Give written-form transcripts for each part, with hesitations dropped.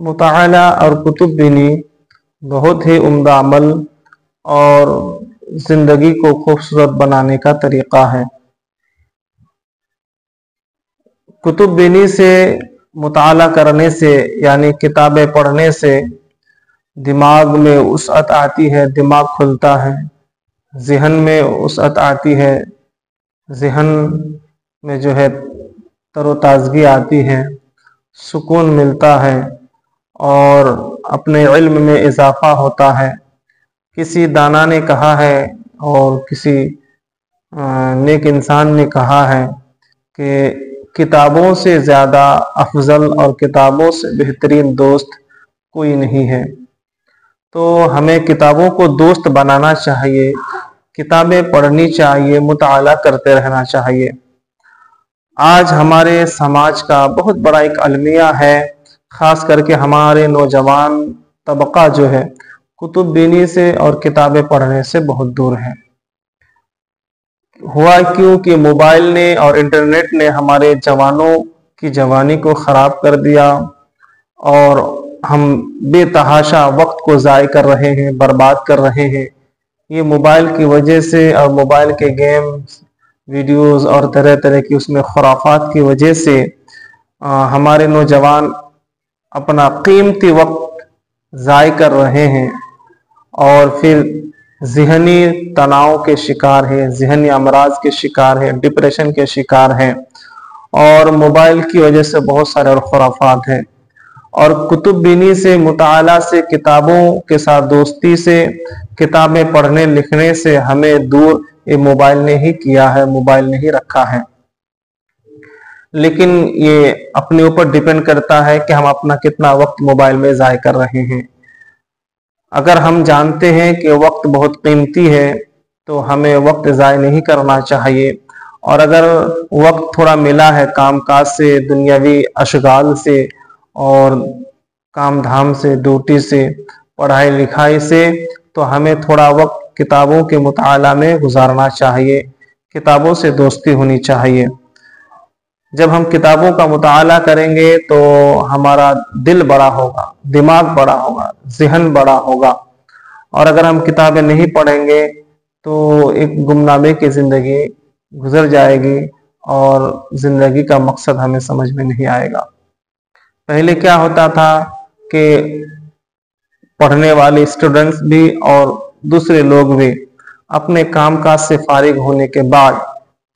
مطالعہ اور کتب بینی بہت ہی عمدہ عمل اور زندگی کو خوبصورت بنانے کا طریقہ ہے۔ کتب بینی سے، مطالعہ کرنے سے یعنی کتابیں پڑھنے سے دماغ میں وسعت آتی ہے، دماغ کھلتا ہے، ذہن میں وسعت آتی ہے، ذہن میں جو ہے تر و تازگی آتی ہے، سکون ملتا ہے اور اپنے علم میں اضافہ ہوتا ہے۔ کسی دانا نے کہا ہے اور کسی نیک انسان نے کہا ہے کہ کتابوں سے زیادہ افضل اور کتابوں سے بہترین دوست کوئی نہیں ہے۔ تو ہمیں کتابوں کو دوست بنانا چاہیے، کتابیں پڑھنی چاہیے، مطالعہ کرتے رہنا چاہیے۔ آج ہمارے سماج کا بہت بڑا ایک المیہ ہے، خاص کر کے ہمارے نوجوان طبقہ جو ہے کتب بینی سے اور کتابیں پڑھنے سے بہت دور ہے۔ ہوا کیوں کہ موبائل نے اور انٹرنیٹ نے ہمارے جوانوں کی جوانی کو خراب کر دیا اور ہم بے تحاشا وقت کو ضائع کر رہے ہیں، برباد کر رہے ہیں۔ یہ موبائل کی وجہ سے اور موبائل کے گیمز، ویڈیوز اور طرح طرح کی اس میں خرافات کی وجہ سے ہمارے نوجوان اپنا قیمتی وقت ضائع کر رہے ہیں اور پھر ذہنی تناؤ کے شکار ہیں، ذہنی امراض کے شکار ہیں، ڈپریشن کے شکار ہیں اور موبائل کی وجہ سے بہت سارے اور خرافات ہیں۔ اور کتب بینی سے، مطالعہ سے، کتابوں کے ساتھ دوستی سے، کتابیں پڑھنے لکھنے سے ہمیں دور یہ موبائل نے ہی کیا ہے، موبائل نے ہی رکھا ہے۔ لیکن یہ اپنے اوپر ڈیپینڈ کرتا ہے کہ ہم اپنا کتنا وقت موبائل میں ضائع کر رہے ہیں۔ اگر ہم جانتے ہیں کہ وقت بہت قیمتی ہے تو ہمیں وقت ضائع نہیں کرنا چاہیے، اور اگر وقت تھوڑا ملا ہے کام کاج سے، دنیاوی اشغال سے اور کام دھام سے، ڈیوٹی سے، پڑھائی لکھائی سے، تو ہمیں تھوڑا وقت کتابوں کے مطالعہ میں گزارنا چاہیے، کتابوں سے دوستی ہونی چاہیے۔ جب ہم کتابوں کا مطالعہ کریں گے تو ہمارا دل بڑا ہوگا، دماغ بڑا ہوگا، ذہن بڑا ہوگا، اور اگر ہم کتابیں نہیں پڑھیں گے تو ایک گمنامے کی زندگی گزر جائے گی اور زندگی کا مقصد ہمیں سمجھ میں نہیں آئے گا۔ پہلے کیا ہوتا تھا کہ پڑھنے والے اسٹوڈنٹس بھی اور دوسرے لوگ بھی اپنے کام کاج سے فارغ ہونے کے بعد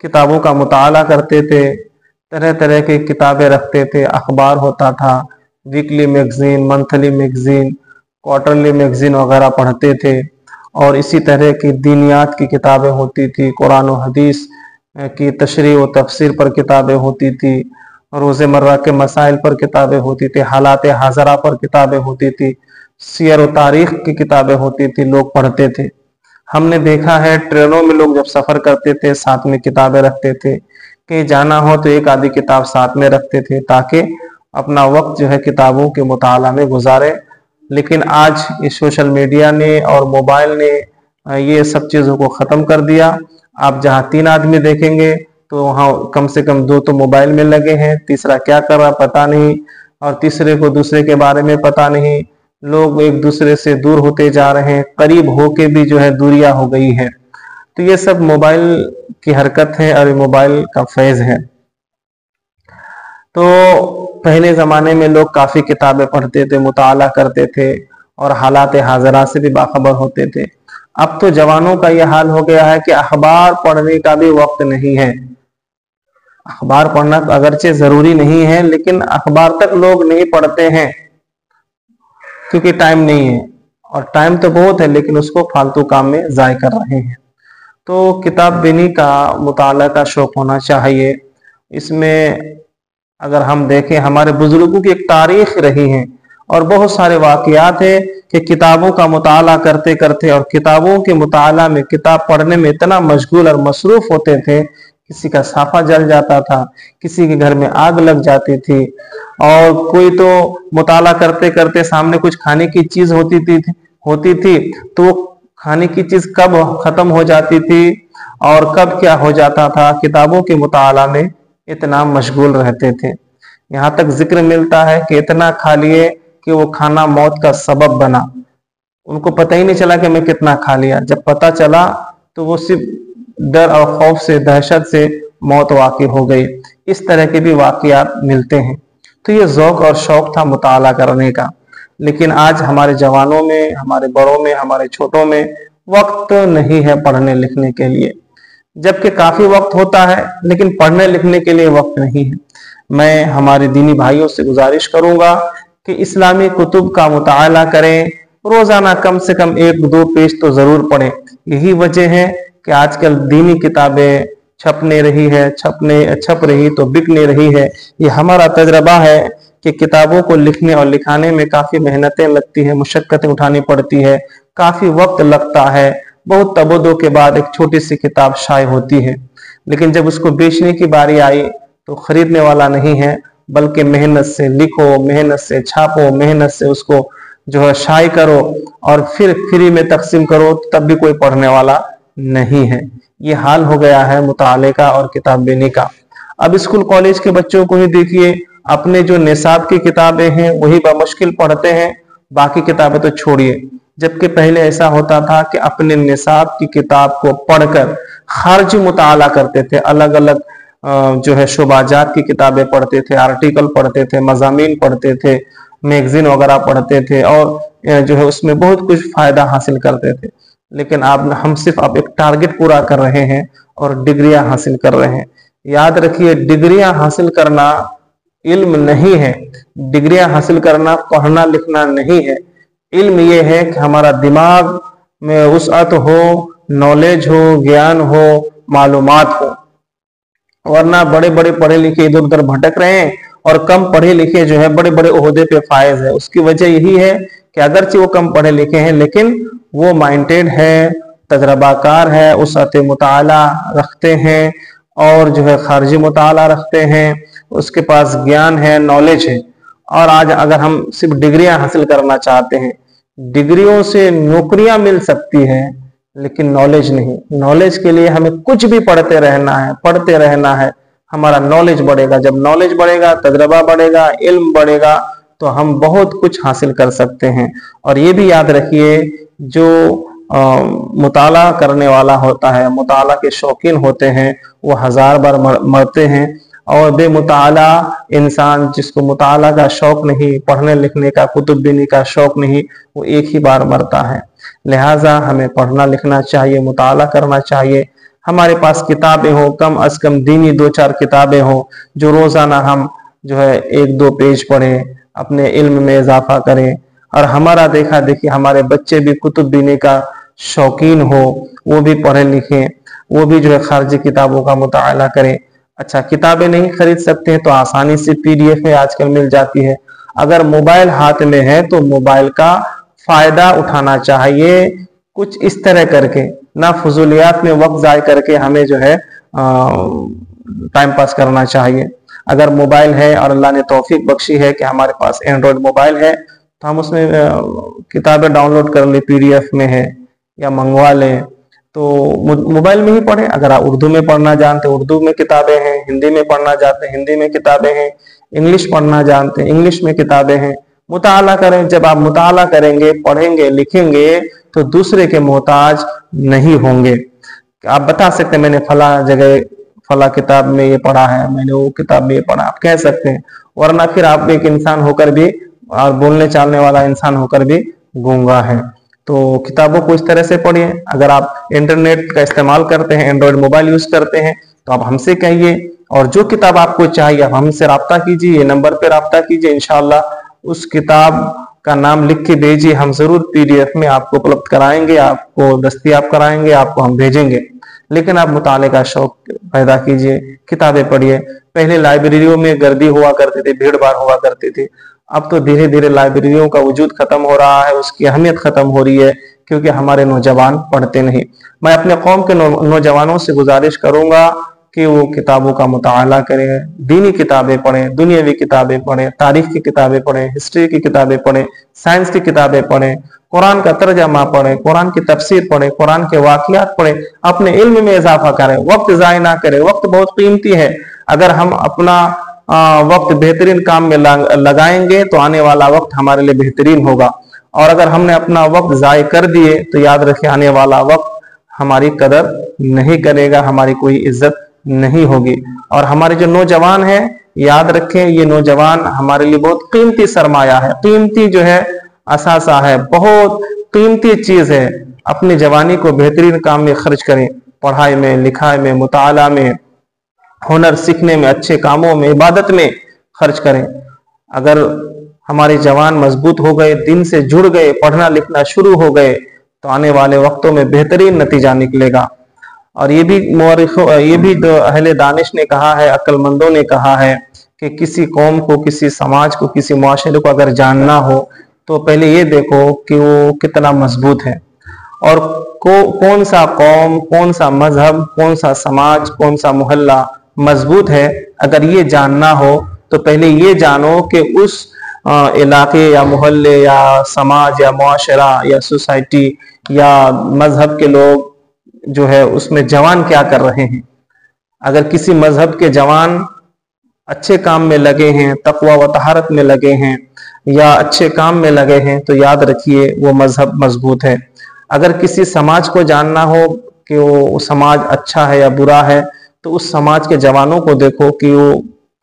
کتابوں کا مطالعہ کرتے تھے، طرح طرح کی کتابیں رکھتے تھے، اخبار ہوتا تھا، weekly magazine, monthly magazine, quarterly magazine وغیرہ پڑھتے تھے، اور اسی طرح کی دینیات کی کتابیں ہوتی تھی، قرآن و حدیث کی تشریح و تفسیر پر کتابیں ہوتی تھی، روزمرہ کے مسائل پر کتابیں ہوتی تھی، حالات حاضرہ پر کتابیں ہوتی تھی، سیر و تاریخ کی کتابیں ہوتی تھی، لوگ پڑھتے تھے۔ ہم نے دیکھا ہے ٹرینوں میں لوگ جب سفر کرتے تھے ساتھ میں کتابیں رکھتے تھے، کہیں جانا ہو تو ایک آدھی کتاب ساتھ میں رکھتے تھے تاکہ اپنا وقت جو ہے کتابوں کے مطالعہ میں گزارے۔ لیکن آج اس سوشل میڈیا نے اور موبائل نے یہ سب چیزوں کو ختم کر دیا۔ آپ جہاں 3 آدمی دیکھیں گے تو وہاں کم سے کم 2 تو موبائل میں لگے ہیں، تیسرا کیا کر رہا پتہ نہیں، اور تیسرے کو دوسرے کے بارے میں پتہ نہیں۔ لوگ ایک دوسرے سے دور ہوتے جا رہے ہیں، قریب ہو کے بھی جو ہے دوریاں ہو گئی ہے۔ تو یہ سب موبائل کی حرکت ہے اور موبائل کا فیض ہے۔ تو پہلے زمانے میں لوگ کافی کتابیں پڑھتے تھے، مطالعہ کرتے تھے اور حالات حاضرہ سے بھی باخبر ہوتے تھے۔ اب تو جوانوں کا یہ حال ہو گیا ہے کہ اخبار پڑھنے کا بھی وقت نہیں ہے۔ اخبار پڑھنا اگرچہ ضروری نہیں ہے لیکن اخبار تک لوگ نہیں پڑھتے ہیں کیونکہ ٹائم نہیں ہے، اور ٹائم تو بہت ہے لیکن اس کو فالتو کام میں ضائع کر رہے ہیں۔ تو کتاب بینی کا، مطالعہ کا شوق ہونا چاہیے۔ اس میں اگر ہم دیکھیں ہمارے بزرگوں کی ایک تاریخ رہی ہے اور بہت سارے واقعات ہیں کہ کتابوں کا مطالعہ کرتے کرتے اور کتابوں کے مطالعہ میں، کتاب پڑھنے میں اتنا مشغول اور مصروف ہوتے تھے، کسی کا صافہ جل جاتا تھا، کسی کے گھر میں آگ لگ جاتی تھی، اور کوئی تو مطالعہ کرتے کرتے سامنے کچھ کھانے کی چیز ہوتی تھی تو کھانے کی چیز کب ختم ہو جاتی تھی اور کب کیا ہو جاتا تھا، کتابوں کے مطالعہ میں اتنا مشغول رہتے تھے۔ یہاں تک ذکر ملتا ہے کہ اتنا کھا لیے कि वो खाना मौत का सबब बना। उनको पता ही नहीं चला कि मैं कितना खा लिया। जब पता चला तो वो सिर्फ डर और खौफ से, दहशत से मौत वाक़ई हो गई। इस तरह के भी वाक़यात मिलते हैं। तो ये ज़ौक़ और शौक़ था मुताला करने का। लेकिन आज हमारे जवानों में, हमारे बड़ों में, हमारे छोटों में वक्त नहीं है पढ़ने लिखने के लिए, जबकि काफ़ी वक्त होता है लेकिन पढ़ने लिखने के लिए वक्त नहीं है। मैं हमारे दीनी भाइयों से गुजारिश करूंगा कि इस्लामी कुतुब का मुताला करें, रोज़ाना कम से कम 1-2 पेज तो ज़रूर पढ़ें। यही वजह है कि आजकल दीनी किताबें छप रही तो बिक नहीं रही है। ये हमारा तजर्बा है कि किताबों को लिखने और लिखाने में काफ़ी मेहनतें लगती है, मुशक्क़तें उठानी पड़ती है, काफ़ी वक्त लगता है। बहुत तबदो के बाद एक छोटी सी किताब शाये होती है, लेकिन जब उसको बेचने की बारी आई तो खरीदने वाला नहीं है, बल्कि मेहनत से लिखो, मेहनत से छापो, मेहनत से उसको जो है शाये करो और फिर फ्री में तकसीम करो, तब भी कोई पढ़ने वाला नहीं है। ये हाल हो गया है मुताले का और किताब बेनी का। अब स्कूल कॉलेज के बच्चों को ही देखिए, अपने जो निसाब की किताबें हैं वही बमुश्किल पढ़ते हैं, बाकी किताबें तो छोड़िए। जबकि पहले ऐसा होता था कि अपने निसाब की किताब को पढ़कर खारजी मुताला करते थे, अलग अलग जो है शुबाजात की किताबें पढ़ते थे, आर्टिकल पढ़ते थे, मज़ामीन पढ़ते थे, मैगजीन वगैरह पढ़ते थे और जो है उसमें बहुत कुछ फायदा हासिल करते थे। लेकिन हम सिर्फ अब एक टारगेट पूरा कर रहे हैं और डिग्रियां हासिल कर रहे हैं। याद रखिए, डिग्रियां हासिल करना इल्म नहीं है, डिग्रियां हासिल करना पढ़ना लिखना नहीं है। इल्म ये है कि हमारा दिमाग में वुसअत हो, नॉलेज हो, ज्ञान हो, मालूमात हो। वरना बड़े बड़े पढ़े लिखे इधर उधर भटक रहे हैं और कम पढ़े लिखे जो है बड़े बड़े ओहदे पे फायज है। उसकी वजह यही है कि अगरचे वो कम पढ़े लिखे हैं लेकिन वो माइंडेड है, तजर्बाकार है, वुसअत मुताला रखते हैं और जो है खारजी मुताला रखते हैं, उसके पास ज्ञान है, नॉलेज है। और आज अगर हम सिर्फ डिग्रियां हासिल करना चाहते हैं, डिग्रियों से नौकरियां मिल सकती है लेकिन नॉलेज नहीं। नॉलेज के लिए हमें कुछ भी पढ़ते रहना है, हमारा नॉलेज बढ़ेगा। जब नॉलेज बढ़ेगा, तजर्बा बढ़ेगा, इल्म बढ़ेगा तो हम बहुत कुछ हासिल कर सकते हैं। और ये भी याद रखिए, जो मुताला करने वाला होता है, मुताला के शौकीन होते हैं, वो 1000 बार मरते हैं और बेमुताला इंसान जिसको मुताला का शौक नहीं, पढ़ने लिखने का, कुतुब बीनी का शौक नहीं, वो एक ही बार मरता है। लिहाजा हमें पढ़ना लिखना चाहिए, मुताला करना चाहिए। हमारे पास किताबें हो, कम अज कम दीनी 2-4 किताबें हो, जो रोजाना हम जो है 1-2 पेज पढ़ें, अपने इल्म में इजाफा करें। और हमारा देखा देखी हमारे बच्चे भी कुतुब बीनी का शौकीन हो, वो भी पढ़े लिखें, वो भी जो है खारजी किताबों का मुताला करें। अच्छा, किताबें नहीं खरीद सकते हैं तो आसानी से PDF में आजकल मिल जाती है। अगर मोबाइल हाथ में है तो मोबाइल का फायदा उठाना चाहिए, कुछ इस तरह करके, ना फजूलियात में वक्त जाय करके हमें जो है टाइम पास करना चाहिए। अगर मोबाइल है और अल्लाह ने तौफीक बख्शी है कि हमारे पास एंड्रॉयड मोबाइल है तो हम उसमें किताबें डाउनलोड कर लें, PDF में है या मंगवा लें तो मोबाइल में ही पढ़ें। अगर आप उर्दू में पढ़ना जानते हैं, उर्दू में किताबें हैं, हिंदी में पढ़ना जानते हैं, हिंदी में किताबें हैं, इंग्लिश पढ़ना जानते हैं, इंग्लिश में किताबें हैं। मुताला करें। जब आप मुताला करेंगे, पढ़ेंगे, लिखेंगे तो दूसरे के मोहताज नहीं होंगे। आप बता सकते हैं मैंने फला जगह फला किताब में ये पढ़ा है, मैंने वो किताब में ये पढ़ा, आप कह सकते हैं। वरना फिर आप एक इंसान होकर भी और बोलने चालने वाला इंसान होकर भी गूंगा है। तो किताबों को इस तरह से पढ़िए। अगर आप इंटरनेट का इस्तेमाल करते हैं, एंड्रॉयड मोबाइल यूज करते हैं तो आप हमसे कहिए और जो किताब आपको चाहिए आप हमसे राब्ता कीजिए, ये नंबर पे राब्ता कीजिए। इंशाअल्लाह उस किताब का नाम लिख के भेजिए, हम जरूर PDF में आपको उपलब्ध कराएंगे, आपको दस्तयाब कराएंगे, आपको हम भेजेंगे। लेकिन आप मुताले का शौक पैदा कीजिए, किताबें पढ़िए। पहले लाइब्रेरियों में गर्दी हुआ करती थी, भीड़ भाड़ हुआ करती थी, अब तो धीरे धीरे लाइब्रेरियों का वजूद खत्म हो रहा है, उसकी अहमियत खत्म हो रही है क्योंकि हमारे नौजवान पढ़ते नहीं। मैं अपने कौम के नौजवानों से गुजारिश करूंगा कि वो किताबों का मुताला करें, दीनी किताबें पढ़ें, दुनियावी किताबें पढ़ें, तारीख की किताबें पढ़ें, हिस्ट्री की किताबें पढ़ें, साइंस की किताबें पढ़ें, कुरान का तर्जमा पढ़ें, कुरान की तफसीर पढ़ें, कुरान के वाक़ियात पढ़ें, अपने इल्म में इजाफा करें, वक्त ज़ाय ना करें। वक्त बहुत कीमती है। अगर हम अपना वक्त बेहतरीन काम में लगाएंगे तो आने वाला वक्त हमारे लिए बेहतरीन होगा। और अगर हमने अपना वक्त ज़ाय कर दिए तो याद रखें आने वाला वक्त हमारी कदर नहीं करेगा, हमारी कोई इज्जत नहीं होगी। और हमारे जो नौजवान हैं, याद रखें ये नौजवान हमारे लिए बहुत कीमती सरमाया है, कीमती जो है असासा है, बहुत कीमती चीज है। अपनी जवानी को बेहतरीन काम में खर्च करें, पढ़ाई में, लिखाई में, मुताला में, हुनर सीखने में, अच्छे कामों में, इबादत में खर्च करें। अगर हमारे जवान मजबूत हो गए, दिन से जुड़ गए, पढ़ना लिखना शुरू हो गए तो आने वाले वक्तों में बेहतरीन नतीजा निकलेगा। और ये भी अहले दानिश ने कहा है, अक्लमंदों ने कहा है कि किसी कौम को, किसी समाज को, किसी मुआशरे को अगर जानना हो तो पहले ये देखो कि वो कितना मजबूत है और कौन सा कौम, कौन सा मजहब, कौन सा समाज, कौन सा मोहल्ला मजबूत है। अगर ये जानना हो तो पहले ये जानो कि उस इलाके या मोहल्ले या समाज या मुआशरा या सोसाइटी या मजहब के लोग जो है उसमें जवान क्या कर रहे हैं। अगर किसी मजहब के जवान अच्छे काम में लगे हैं, तकवा व तहारत में लगे हैं या अच्छे काम में लगे हैं तो याद रखिए वो मजहब मजबूत है। अगर किसी समाज को जानना हो कि वो समाज अच्छा है या बुरा है तो उस समाज के जवानों को देखो कि वो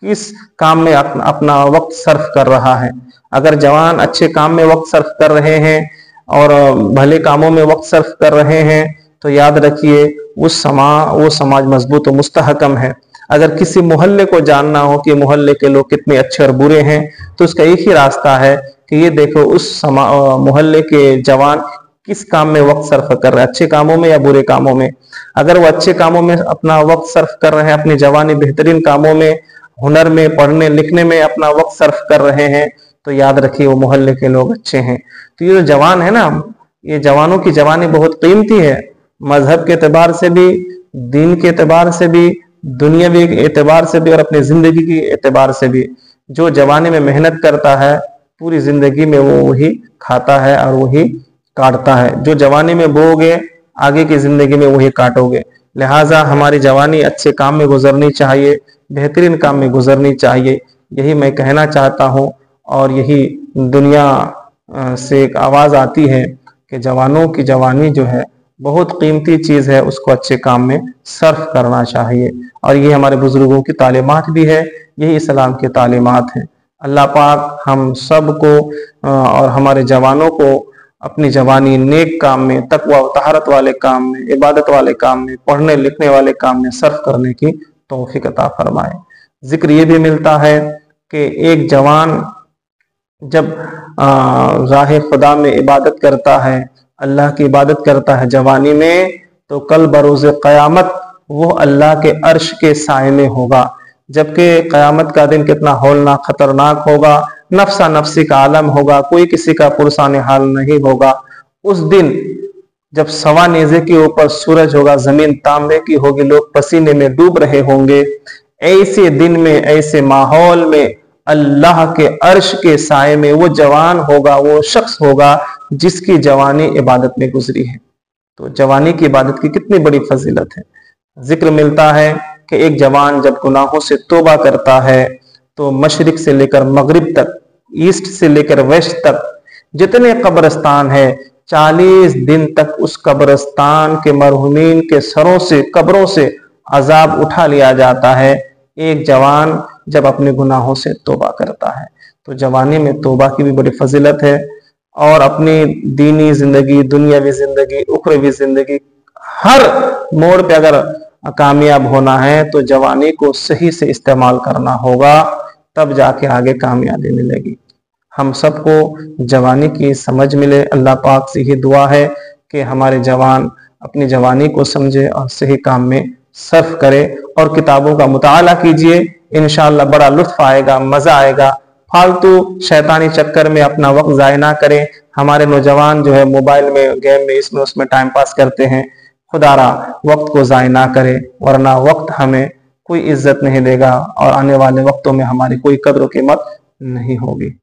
किस काम में अपना वक्त सर्फ कर रहा है। अगर जवान अच्छे काम में वक्त सर्फ कर रहे हैं और भले कामों में वक्त सर्फ कर रहे हैं तो याद रखिए वो समाज मजबूत और मुस्तहकम है। अगर किसी मोहल्ले को जानना हो कि मोहल्ले के लोग कितने अच्छे और बुरे हैं तो उसका एक ही रास्ता है कि ये देखो उस मोहल्ले के जवान किस काम में वक्त सर्फ कर रहे हैं, अच्छे कामों में या बुरे कामों में। अगर वो अच्छे कामों में अपना वक्त सर्फ कर रहे हैं, अपनी जवानी बेहतरीन कामों में, हुनर में, पढ़ने लिखने में अपना वक्त सर्फ कर रहे हैं तो याद रखिए वो मोहल्ले के लोग अच्छे हैं। तो ये जो जवान है ना, ये जवानों की जवानी बहुत कीमती है, मजहब के एतबार से भी, दीन के एतबार से भी, दुनियावी एतबार से भी और अपनी जिंदगी के एतबार से भी। जो जवानी में मेहनत करता है पूरी जिंदगी में वो वही खाता है और वही काटता है। जो जवानी में बोओगे आगे की जिंदगी में वही काटोगे। लिहाजा हमारी जवानी अच्छे काम में गुजरनी चाहिए, बेहतरीन काम में गुजरनी चाहिए, यही मैं कहना चाहता हूँ। और यही दुनिया से एक आवाज़ आती है कि जवानों की जवानी जो है बहुत कीमती चीज़ है, उसको अच्छे काम में सर्फ करना चाहिए। और ये हमारे बुजुर्गों की तालीमात भी है, यही इस्लाम की तालीमात है। अल्लाह पाक हम सब को और हमारे जवानों को अपनी जवानी नेक काम में, तकवा व तहारत वाले काम में, इबादत वाले काम में, पढ़ने लिखने वाले काम में सर्फ करने की तौफीक अता फरमाए। जिक्र ये भी मिलता है कि एक जवान जब राह खुदा में इबादत करता है, अल्लाह की इबादत करता है जवानी में, तो कल बरोज़ क़यामत वो अल्लाह के अर्श के साए में होगा। जबकि क़यामत का दिन कितना हौलनाक खतरनाक होगा, नफ्सा नफ्सी का आलम होगा, कोई किसी का पुरसाने हाल नहीं होगा। उस दिन जब सवा नेज़े के ऊपर सूरज होगा, जमीन तांबे की होगी, लोग पसीने में डूब रहे होंगे, ऐसे दिन में, ऐसे माहौल में अल्लाह के अर्श के साए में वो जवान होगा, वो शख्स होगा जिसकी जवानी इबादत में गुजरी है। तो जवानी की इबादत की कितनी बड़ी फजीलत है। जिक्र मिलता है कि एक जवान जब गुनाहों से तौबा करता है तो मशरिक से लेकर मगरिब तक, ईस्ट से लेकर वेस्ट तक जितने कब्रिस्तान है, 40 दिन तक उस कब्रिस्तान के मरहुमीन के सरों से, कब्रों से अजाब उठा लिया जाता है एक जवान जब अपने गुनाहों से तौबा करता है। तो जवानी में तौबा की भी बड़ी फजीलत है। और अपनी दीनी जिंदगी, दुनियावी जिंदगी, उखरवी जिंदगी, हर मोड़ पे अगर कामयाब होना है तो जवानी को सही से इस्तेमाल करना होगा, तब जाके आगे कामयाबी मिलेगी। हम सबको जवानी की समझ मिले। अल्लाह पाक से ही दुआ है कि हमारे जवान अपनी जवानी को समझे और सही काम में सर्फ करे और किताबों का मुताला कीजिए। इंशाअल्लाह बड़ा लुत्फ आएगा, मजा आएगा। फालतू शैतानी चक्कर में अपना वक्त ज़ाय ना करें। हमारे नौजवान जो है मोबाइल में, गेम में, इसमें उसमें टाइम पास करते हैं। खुदारा वक्त को ज़ाय ना करें, वरना वक्त हमें कोई इज्जत नहीं देगा और आने वाले वक्तों में हमारी कोई कद्र कीमत नहीं होगी।